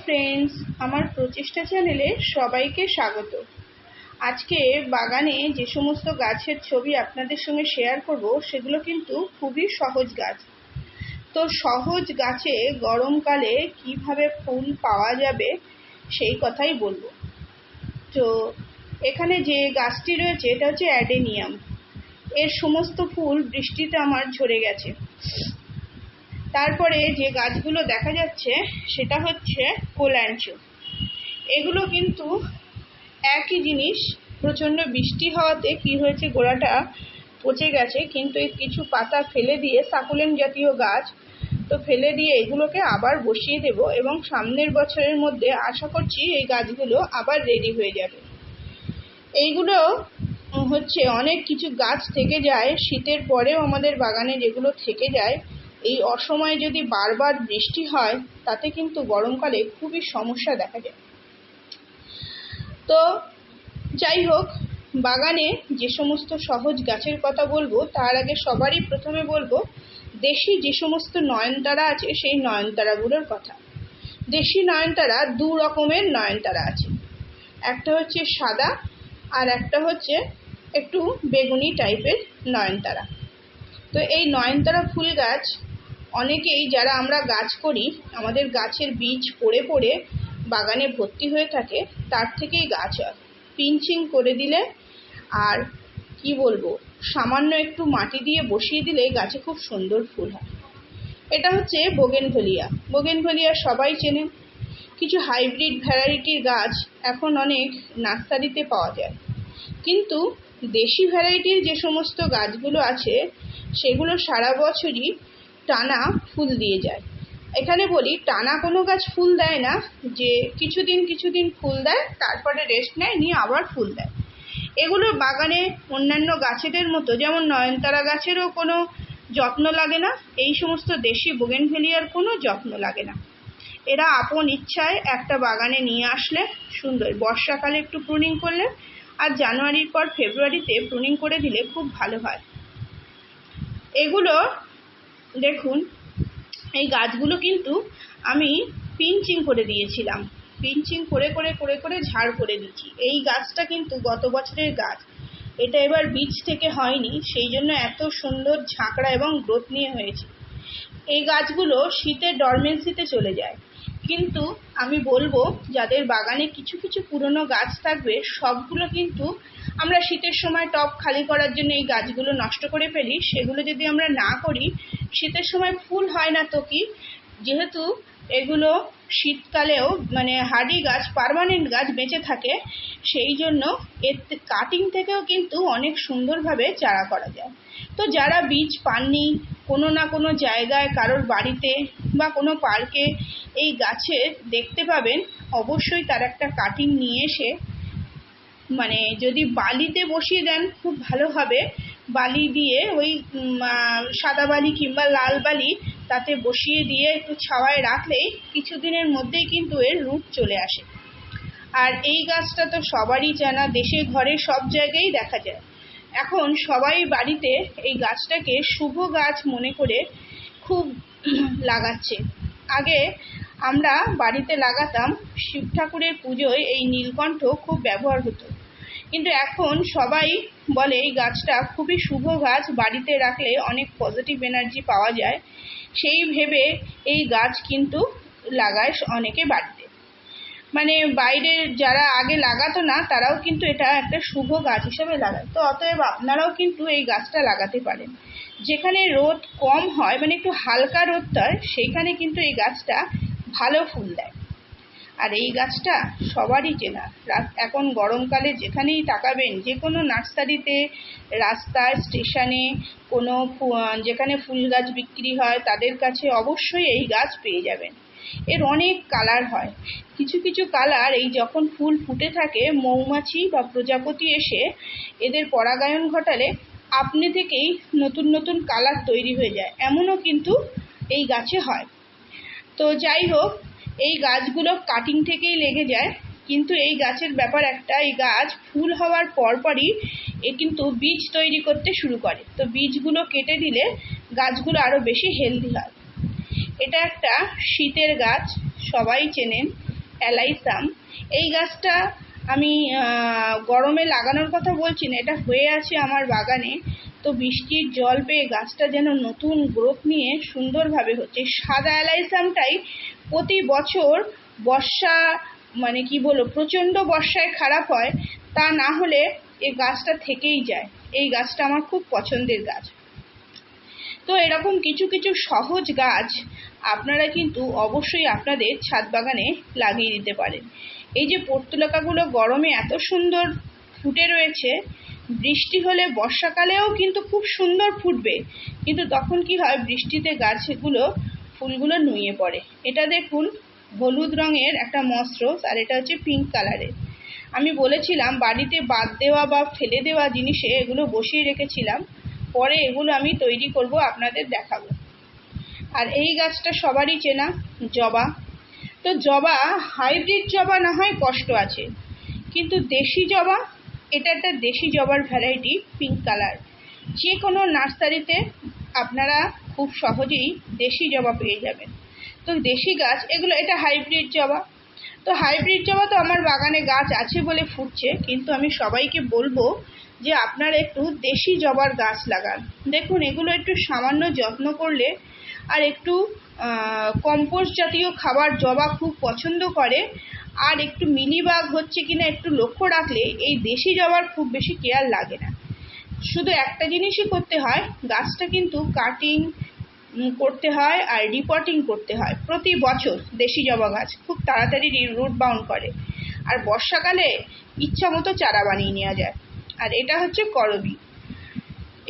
Friends, আমার প্রচেষ্টা চ্যানেলে সবাইকে স্বাগত। আজকে বাগানে যে সমস্ত গাছের ছবি আপনাদের সঙ্গে শেয়ার করব সেগুলো কিন্তু খুবই সহজ গাছ। তো সহজ গাছে গরমকালে কিভাবে ফুল পাওয়া যাবে সেই কথাই বলবো। তো এখানে যে গাছটি রয়েছে এটা হচ্ছে অ্যাডেনিয়াম। এর সমস্ত ফুল বৃষ্টিতে আমার ঝরে গেছে। তারপরে যে গাছগুলো দেখা যাচ্ছে সেটা হচ্ছে কোল্যান্ড্রো। এগুলো কিন্তু একই জিনিস, প্রচণ্ড বৃষ্টি হওয়াতে কি হয়েছে, গোড়াটা পচে গেছে, কিন্তু এই কিছু পাতা ফেলে দিয়ে, সাকুলেন্ট জাতীয় গাছ তো ফেলে দিয়ে এগুলোকে আবার বসিয়ে দেব এবং সামনের বছরের মধ্যে আশা করছি এই গাছগুলো আবার রেডি হয়ে যাবে। এইগুলো হচ্ছে অনেক কিছু গাছ থেকে যায় শীতের পরেও, আমাদের বাগানে যেগুলো থেকে যায়, এই অসময়ে যদি বারবার বৃষ্টি হয় তাতে কিন্তু গরমকালে খুবই সমস্যা দেখা যায়। তো যাই হোক, বাগানে যে সমস্ত সহজ গাছের কথা বলবো তার আগে সবারই প্রথমে বলবো দেশি যে সমস্ত নয়নতারা আছে সেই নয়নতারাগুলোর কথা। দেশি নয়নতারা দু রকমের নয়নতারা আছে, একটা হচ্ছে সাদা আর একটা হচ্ছে একটু বেগুনি টাইপের নয়নতারা। তো এই নয়নতারা ফুল গাছ অনেকেই, যারা আমরা গাছ করি, আমাদের গাছের বীজ পড়ে পড়ে বাগানে ভর্তি হয়ে থাকে, তার থেকেই গাছ হয়। পিঞ্চিং করে দিলে আর কি বলবো, সামান্য একটু মাটি দিয়ে বসিয়ে দিলে গাছে খুব সুন্দর ফুল হয়। এটা হচ্ছে বোগেনভেলিয়া। বোগেনভেলিয়া সবাই চেনেন। কিছু হাইব্রিড ভ্যারাইটির গাছ এখন অনেক নার্সারিতে পাওয়া যায়, কিন্তু দেশি ভ্যারাইটির যে সমস্ত গাছগুলো আছে সেগুলো সারা বছরই টানা ফুল দিয়ে যায়। এখানে বলি, টানা কোনো গাছ ফুল দেয় না, যে কিছুদিন ফুল দেয়, তারপরে রেস্ট নেয়, নিয়ে আবার ফুল দেয়। এগুলো বাগানে অন্যান্য গাছেদের মতো, যেমন নয়নতারা গাছেরও কোনো যত্ন লাগে না, এই সমস্ত দেশি বোগেনভেলিয়ার কোনো যত্ন লাগে না। এরা আপন ইচ্ছায় একটা বাগানে নিয়ে আসলে সুন্দর, বর্ষাকালে একটু প্রুনিং করলে আর জানুয়ারির পর ফেব্রুয়ারিতে প্রুনিং করে দিলে খুব ভালো হয়। এগুলো দেখুন, এই গাছগুলো কিন্তু আমি পিঞ্চিং করে দিয়েছিলাম, পিঞ্চিং করে করে করে করে ঝাড় করে দিচ্ছি। এই গাছটা কিন্তু গত বছরের গাছ, এটা এবার বীজ থেকে হয়নি, সেই জন্য এত সুন্দর ঝাঁকড়া এবং গ্রোথ নিয়ে হয়েছে। এই গাছগুলো শীতের ডরমেন্সিতে চলে যায়, কিন্তু আমি বলবো যাদের বাগানে কিছু কিছু পুরনো গাছ থাকবে, সবগুলো কিন্তু আমরা শীতের সময় টব খালি করার জন্য এই গাছগুলো নষ্ট করে ফেলি। সেগুলো যদি আমরা না করি, শীতের সময় ফুল হয় না তো কি, যেহেতু এগুলো শীতকালেও মানে হার্ডি গাছ, পার্মানেন্ট গাছ বেঁচে থাকে, সেই জন্য এর কাটিং থেকেও কিন্তু অনেক সুন্দরভাবে চারা করা যায়। তো যারা বীজ পাননি, কোনো না কোনো জায়গায় কারোর বাড়িতে বা কোনো পার্কে এই গাছের দেখতে পাবেন, অবশ্যই তার একটা কাটিং নিয়ে এসে, মানে যদি বালিতে বসিয়ে দেন খুব ভালো হবে। বালি দিয়ে ওই সাদা বালি কিংবা লাল বালি তাতে বসিয়ে দিয়ে একটু ছাওয়ায় রাখলেই কিছুদিনের মধ্যেই কিন্তু এর রুট চলে আসে। আর এই গাছটা তো সবারই জানা, দেশে ঘরে সব জায়গায় দেখা যায়। এখন সবাই বাড়িতে এই গাছটাকে শুভ গাছ মনে করে খুব লাগাচ্ছে। আগে আমরা বাড়িতে লাগাতাম, শিব ঠাকুরের পুজোয় এই নীলকণ্ঠ খুব ব্যবহার হতো, কিন্তু এখন সবাই বলে এই গাছটা খুবই শুভ গাছ, বাড়িতে রাখলে অনেক পজিটিভ এনার্জি পাওয়া যায়, সেই ভেবে এই গাছ কিন্তু লাগায় অনেকে বাড়িতে। মানে বাইরের যারা আগে লাগাতো না তারাও কিন্তু এটা একটা শুভ গাছ হিসেবে লাগায়। তো অতএব আপনারাও কিন্তু এই গাছটা লাগাতে পারেন। যেখানে রোদ কম হয়, মানে একটু হালকা রোদ হয়, সেইখানে কিন্তু এই গাছটা ভালো ফুল দেয়। আর এই গাছটা সবারই চেনা। এখন গরমকালে যেখানেই তাকাবেন, যে কোনো নার্সারিতে, রাস্তায়, স্টেশনে, কোনো যেখানে ফুল গাছ বিক্রি হয় তাদের কাছে অবশ্যই এই গাছ পেয়ে যাবেন। এর অনেক কালার হয়। কিছু কিছু কালার এই যখন ফুল ফুটে থাকে, মৌমাছি বা প্রজাপতি এসে এদের পরাগায়ন ঘটালে আপনি থেকেই নতুন নতুন কালার তৈরি হয়ে যায়, এমনও কিন্তু এই গাছে হয়। তো যাই হোক, এই গাছগুলো কাটিং থেকেই লেগে যায়, কিন্তু এই গাছের ব্যাপার একটা, এই গাছ ফুল হওয়ার পরপরই এ কিন্তু বীজ তৈরি করতে শুরু করে। তো বীজগুলো কেটে দিলে গাছগুলো আরও বেশি হেলদি হয়। এটা একটা শীতের গাছ, সবাই চেনেন। অ্যালাইসাম। এই গাছটা আমি গরমে লাগানোর কথা বলছি না, এটা হয়ে আছে আমার বাগানে। তো বৃষ্টির জল পেয়ে গাছটা যেন নতুন গ্রোথ নিয়ে সুন্দরভাবে হচ্ছে। সাদা অ্যালাইসামটাই প্রতি বছর বর্ষা মানে কি বলবো, প্রচণ্ড বর্ষায় খারাপ হয়, তা না হলে এই গাছটা থেকেই যায়। এই গাছটা আমার খুব পছন্দের গাছ। তো এরকম কিছু কিছু সহজ গাছ আপনারা কিন্তু অবশ্যই আপনাদের ছাদ বাগানে লাগিয়ে দিতে পারেন। এই যে পর্তুলাকাগুলো গরমে এত সুন্দর ফুটে রয়েছে, বৃষ্টি হলে বর্ষাকালেও কিন্তু খুব সুন্দর ফুটবে, কিন্তু তখন কি হয়, বৃষ্টিতে গাছগুলো ফুলগুলো নুয়ে পড়ে। এটা দেখুন হলুদ রঙের একটা মসরোস, আর এটা হচ্ছে পিঙ্ক কালারের। আমি বলেছিলাম বাড়িতে বাদ দেওয়া বা ফেলে দেওয়া জিনিসে এগুলো বসিয়ে রেখেছিলাম, পরে এগুলো আমি তৈরি করব, আপনাদের দেখাবো। আর এই গাছটা সবারই চেনা, জবা। তো জবা, হাইব্রিড জবা না হয় কষ্ট আছে, কিন্তু দেশি জবা, এটা একটা দেশি জবার ভ্যারাইটি, পিঙ্ক কালার। যে কোনো নার্সারিতে আপনারা খুব সহজেই দেশি জবা পেয়ে যাবেন। তো দেশি গাছ এগুলো, এটা হাইব্রিড জবা। তো হাইব্রিড জবা তো আমার বাগানে গাছ আছে বলে ফুটছে, কিন্তু আমি সবাইকে বলবো যে আপনারা একটু দেশি জবার গাছ লাগান। দেখুন এগুলো একটু সামান্য যত্ন করলে আর একটু কম্পোস্ট জাতীয় খাবার জবা খুব পছন্দ করে, আর একটু মিলিবাগ হচ্ছে কিনা একটু লক্ষ্য রাখলে এই দেশি জবার খুব বেশি কেয়ার লাগে না। শুধু একটা জিনিসই করতে হয়, গাছটা কিন্তু কাটিং করতে হয় আর রিপোর্টিং করতে হয় প্রতি বছর। দেশি জবা গাছ খুব তাড়াতাড়ি রুট বাউন্ড করে, আর বর্ষাকালে ইচ্ছা মতো চারা বানিয়ে নেওয়া যায়। আর এটা হচ্ছে করবী।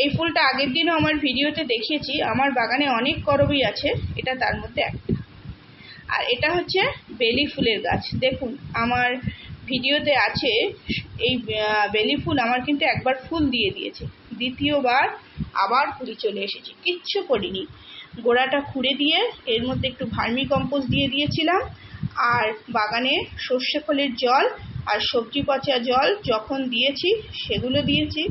এই ফুলটা আগের দিনও আমার ভিডিওতে দেখিয়েছি, আমার বাগানে অনেক করবী আছে, এটা তার মধ্যে একটা। আর এটা হচ্ছে বেলি ফুলের গাছ। দেখুন আমার ভিডিওতে আছে, এই বেলি ফুল আমার কিন্তু একবার ফুল দিয়ে দিয়েছে, দ্বিতীয়বার আবার কুড়ি চলে এসেছে, কিচ্ছু করিনি। গোড়াটা খুঁড়ে দিয়ে এর মধ্যে একটু ভার্মি কম্পোস্ট দিয়ে দিয়েছিলাম, আর বাগানে সর্ষে খোলের জল আর সবজি পচা জল যখন দিয়েছি সেগুলো দিয়েছি।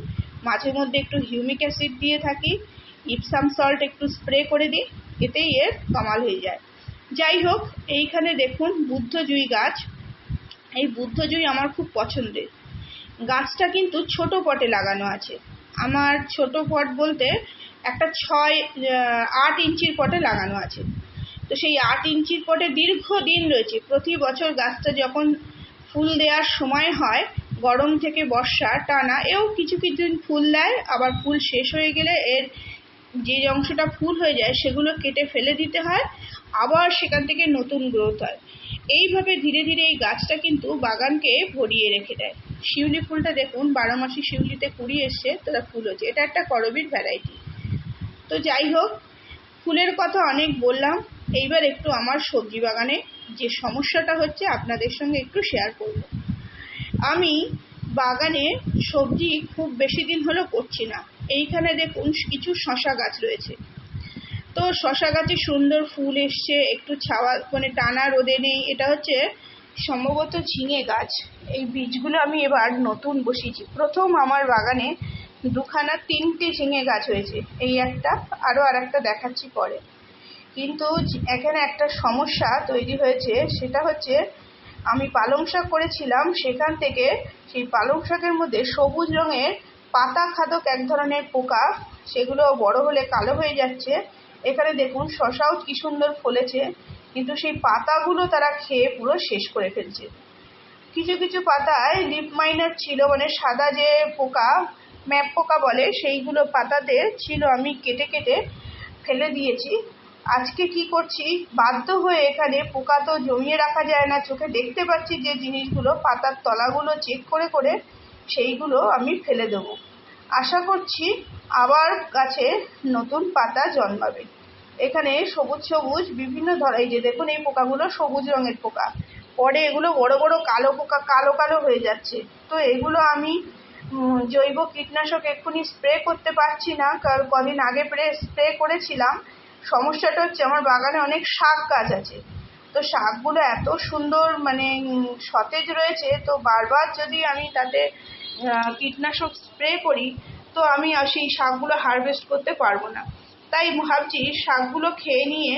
মাঝে মধ্যে একটু হিউমিক অ্যাসিড দিয়ে থাকি, ইপসাম সল্ট একটু স্প্রে করে দিই, এতেই এর কামাল হয়ে যায়। যাই হোক, এইখানে দেখুন বুদ্ধজুই গাছ। এই বুদ্ধজুই আমার খুব পছন্দের গাছটা, কিন্তু ছোট পটে লাগানো আছে। আমার ছোট পট বলতে একটা 8 ইঞ্চির পটে লাগানো আছে। তো সেই 8 ইঞ্চির পটে দীর্ঘদিন রয়েছে। প্রতি বছর গাছটা যখন ফুল দেওয়ার সময় হয়, গরম থেকে বর্ষা টানা, এও কিছু কিছু দিন ফুল দেয়, আবার ফুল শেষ হয়ে গেলে এর যে অংশটা ফুল হয়ে যায় সেগুলো কেটে ফেলে দিতে হয়, আবার সেখান থেকে নতুন গ্রোথ হয়। এইভাবে ধীরে ধীরে এই গাছটা কিন্তু বাগানকে ভরিয়ে রেখে দেয়। শিউলি ফুলটা দেখুন, 12 মাসি শিউলিতে কুড়ি এসছে, তারা ফুল হচ্ছে। এটা একটা করবীর ভ্যারাইটি। তো যাই হোক, ফুলের কথা অনেক বললাম, এইবার একটু আমার সবজি বাগানে যে সমস্যাটা হচ্ছে আপনাদের সঙ্গে একটু শেয়ার করব। আমি বাগানে সবজি খুব বেশি দিন হলো করছি না। এইখানে দেখুন কিছু শশা গাছ রয়েছে। তো শশা গাছে সুন্দর ফুল এসছে, একটু ছাওয়া মানে টানা রোদে নেই। এটা হচ্ছে সম্ভবত ঝিঙে গাছ। এই বীজগুলো আমি এবার নতুন বসিয়েছি। প্রথম আমার বাগানে 3টে ঝিঙে গাছ হয়েছে, এই একটা, আরও আর একটা দেখাচ্ছি পরে। কিন্তু এখানে একটা সমস্যা তৈরি হয়েছে, সেটা হচ্ছে আমি পালং শাক করেছিলাম, সেখান থেকে সেই পালং শাকের মধ্যে সবুজ রঙের পাতা খাদক এক ধরনের পোকা, সেগুলো বড় হলে কালো হয়ে যাচ্ছে। এখানে দেখুন শশাও কি সুন্দর ফলেছে, কিন্তু সেই পাতাগুলো তারা খেয়ে পুরো শেষ করে ফেলছে। কিছু কিছু পাতায় লিপ মাইনার ছিল, মানে সাদা যে পোকা, ম্যাপ পোকা বলে, সেইগুলো পাতাতে ছিল, আমি কেটে কেটে ফেলে দিয়েছি। আজকে কি করছি, বাধ্য হয়ে, এখানে পোকা তো জমিয়ে রাখা যায় না, চোখে দেখতে পাচ্ছি যে জিনিসগুলো, পাতার তলাগুলো চেক করে করে সেইগুলো আমি ফেলে দেবো। আশা করছি আবার গাছে নতুন পাতা জন্মাবে। এখানে সবুজ সবুজ বিভিন্ন ধরনের, এই যে দেখুন এই পোকাগুলো সবুজ রঙের পোকা, পরে এগুলো বড় বড় কালো পোকা, কালো কালো হয়ে যাচ্ছে। তো এগুলো আমি জৈব কীটনাশক এক্ষুনি স্প্রে করতে পারছি না, কদিন আগে স্প্রে করেছিলাম। সমস্যাটা হচ্ছে আমার বাগানে অনেক শাক গাছ আছে, তো শাকগুলো এত সুন্দর মানে সতেজ রয়েছে, তো বারবার যদি আমি তাতে কীটনাশক স্প্রে করি তো আমি সেই শাকগুলো হারভেস্ট করতে পারবো না। তাই ভাবছি শাকগুলো খেয়ে নিয়ে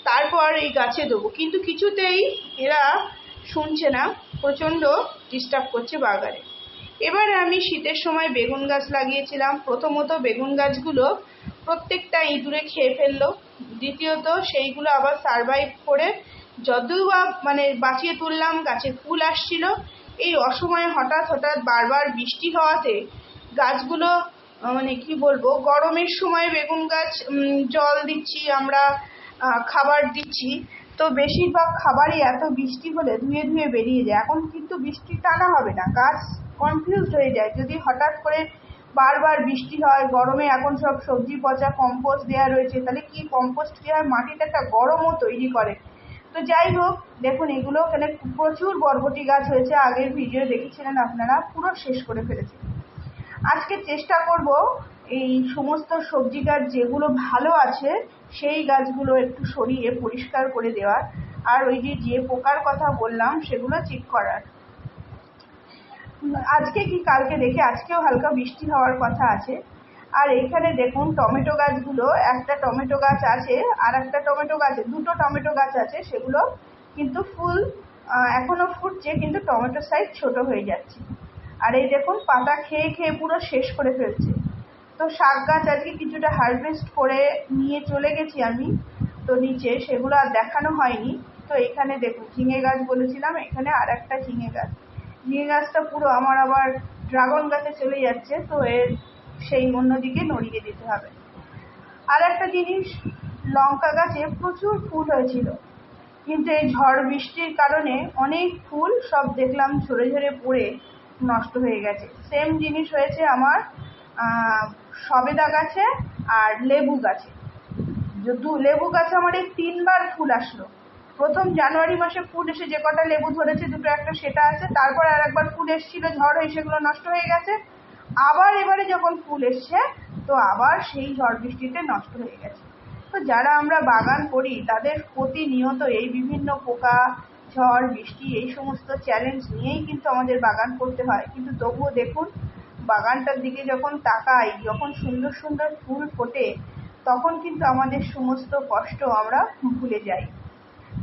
তারপর এই গাছে দেবো, কিন্তু কিছুতেই এরা শুনছে না, প্রচণ্ড ডিস্টার্ব করছে বাগানে। এবারে আমি শীতের সময় বেগুন গাছ লাগিয়েছিলাম। প্রথমত বেগুন গাছগুলো প্রত্যেকটা ইঁদুরে খেয়ে ফেললো, দ্বিতীয়ত সেইগুলো আবার সারভাইভ করে যদিও বা বাঁচিয়ে তুললাম, গাছে ফুল আসছিল। এই অসময়ে হঠাৎ বারবার বৃষ্টি হওয়াতে গাছগুলো কি বলবো, গরমের সময় বেগুন গাছ জল দিচ্ছি আমরা, খাবার দিচ্ছি, তো বেশিরভাগ খাবারই এত বৃষ্টি হলে ধুয়ে ধুয়ে বেরিয়ে যায়। এখন কিন্তু বৃষ্টি টানা হবে না, গাছ কনফিউজড হয়ে যায় যদি হঠাৎ করে বারবার বৃষ্টি হয়। গরমে এখন সব সবজি পচা কম্পোস্ট দেওয়া রয়েছে, তাহলে কি কম্পোস্ট দেওয়া হয়, মাটিতে একটা গরমও তৈরি করে। তো যাই হোক, দেখুন এগুলো এখানে প্রচুর বরবটি গাছ হয়েছে, আগের ভিডিও দেখেছিলেন আপনারা, পুরো শেষ করে ফেলেছে। আজকে চেষ্টা করব এই সমস্ত সবজি গাছ যেগুলো ভালো আছে সেই গাছগুলো একটু সরিয়ে পরিষ্কার করে দেওয়ার, আর ওই যে পোকার কথা বললাম সেগুলো চেক করার। আজকে কি কালকে দেখে আজকেও হালকা বৃষ্টি হওয়ার কথা আছে। আর এইখানে দেখুন টমেটো গাছগুলো, একটা টমেটো গাছ আছে আর একটা টমেটো গাছে, দুটো টমেটো গাছ আছে, সেগুলো কিন্তু ফুল এখনো ফুটছে, কিন্তু টমেটো সাইজ ছোট হয়ে যাচ্ছে। আর এই দেখুন পাতা খেয়ে খেয়ে পুরো শেষ করে ফেলছে। তো শাক গাছ আজকে কিছুটা হারভেস্ট করে নিয়ে চলে গেছি আমি, তো নিচে সেগুলো আর দেখানো হয়নি। তো এখানে দেখুন ঝিঙে গাছ বলেছিলাম, এখানে আর একটা ঝিঙে গাছটা পুরো আমার আবার ড্রাগন গাছে চলে যাচ্ছে, তো এর সেই অন্যদিকে নড়িয়ে দিতে হবে। আর একটা জিনিস, লঙ্কা গাছে প্রচুর ফুল হয়েছিল, কিন্তু এই ঝড় বৃষ্টির কারণে অনেক ফুল সব দেখলাম ঝরে ঝরে পড়ে নষ্ট হয়ে গেছে। সেম জিনিস হয়েছে আমার সবেদা গাছে আর লেবু গাছে। লেবু গাছে আমার এই 3বার ফুল আসলো। প্রথম জানুয়ারি মাসে ফুল এসে যে কটা লেবু ধরেছে, দুটো একটা সেটা আছে, তারপর আর একবার ফুল এসেছিল, ঝড় হয়ে সেগুলো নষ্ট হয়ে গেছে। আবার এবারে যখন ফুল এসছে, তো আবার সেই ঝড় বৃষ্টিতে নষ্ট হয়ে গেছে। তো যারা আমরা বাগান করি তাদের প্রতিনিয়ত এই বিভিন্ন পোকা, ঝড় বৃষ্টি, এই সমস্ত চ্যালেঞ্জ নিয়েই কিন্তু আমাদের বাগান করতে হয়। কিন্তু তবুও দেখুন বাগানটার দিকে যখন তাকাই, যখন সুন্দর সুন্দর ফুল ফোটে, তখন কিন্তু আমাদের সমস্ত কষ্ট আমরা ভুলে যাই।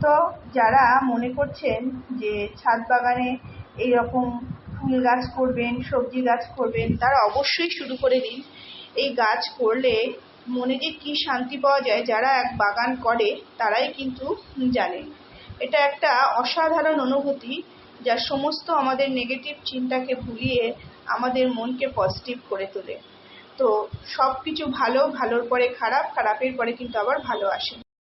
তো যারা মনে করছেন যে ছাদ বাগানে এইরকম ফুল গাছ করবেন, সবজি গাছ করবেন, তারা অবশ্যই শুরু করে দিন। এই গাছ করলে মনে যে কি শান্তি পাওয়া যায়, যারা এক বাগান করে তারাই কিন্তু জানে। এটা একটা অসাধারণ অনুভূতি, যা সমস্ত আমাদের নেগেটিভ চিন্তাকে ভুলিয়ে আমাদের মনকে পজিটিভ করে তোলে। তো সব কিছু ভালোর পরে খারাপ, খারাপের পরে কিন্তু আবার ভালো আসে।